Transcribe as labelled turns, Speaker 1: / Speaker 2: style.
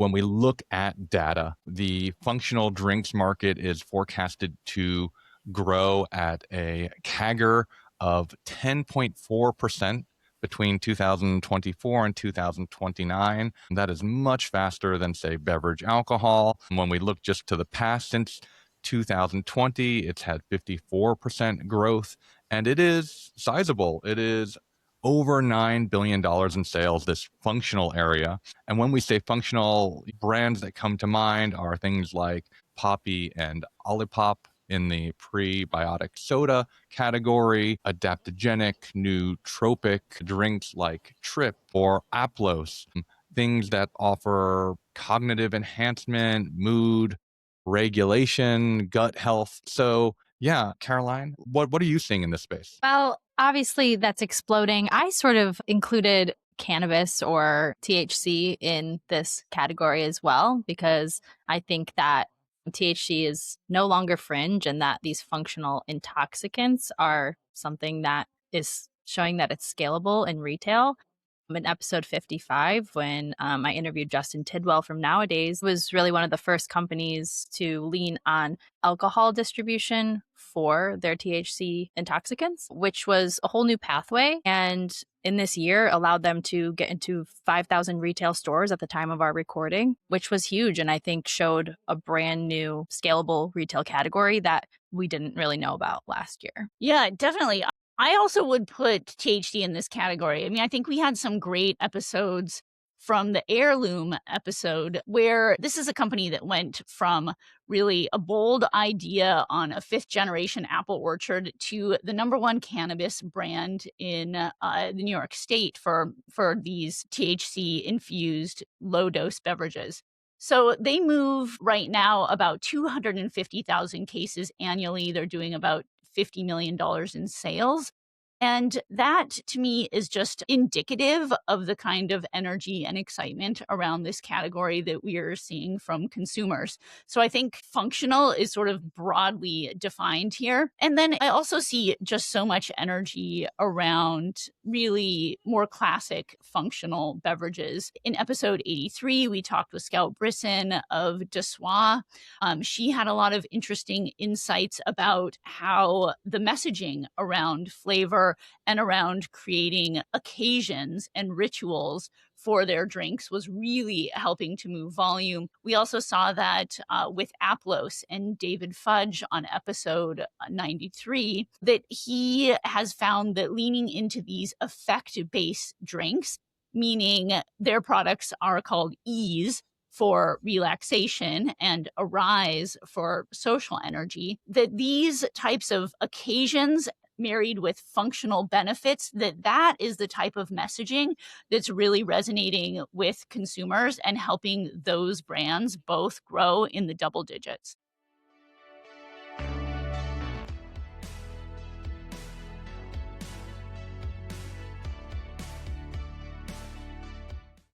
Speaker 1: When we look at data, the functional drinks market is forecasted to grow at a CAGR of 10.4% between 2024 and 2029. That is much faster than, say, beverage alcohol. When we look just to the past, since 2020, it's had 54% growth, and it is sizable. It is over $9 billion in sales, this functional area. And when we say functional, brands that come to mind are things like Poppy and Olipop in the prebiotic soda category, adaptogenic, nootropic drinks like Trip or Aplos, things that offer cognitive enhancement, mood regulation, gut health. So, yeah, Caroline, what are you seeing in this space?
Speaker 2: Well, obviously that's exploding. I sort of included cannabis or THC in this category as well, because I think that THC is no longer fringe and that these functional intoxicants are something that is showing that it's scalable in retail. In episode 55, when I interviewed Justin Tidwell from Nowadays, was really one of the first companies to lean on alcohol distribution for their THC intoxicants, which was a whole new pathway. And in this year, allowed them to get into 5,000 retail stores at the time of our recording, which was huge. And I think showed a brand new scalable retail category that we didn't really know about last year.
Speaker 3: Yeah, definitely. I also would put THD in this category. I mean, I think we had some great episodes from the Heirloom episode where this is a company that went from really a bold idea on a fifth generation apple orchard to the number one cannabis brand in the New York State for these THC infused low dose beverages. So they move right now about 250,000 cases annually. They're doing about $50 million in sales. And that to me is just indicative of the kind of energy and excitement around this category that we are seeing from consumers. So I think functional is sort of broadly defined here. And then I also see just so much energy around really more classic functional beverages. In episode 83, we talked with Scout Brisson of Dessoir. She had a lot of interesting insights about how the messaging around flavor and around creating occasions and rituals for their drinks was really helping to move volume. We also saw that with Aplos and David Fudge on episode 93, that he has found that leaning into these effect-based drinks, meaning their products are called Ease for relaxation and Arise for social energy, that these types of occasions married with functional benefits, that is the type of messaging that's really resonating with consumers and helping those brands both grow in the double digits.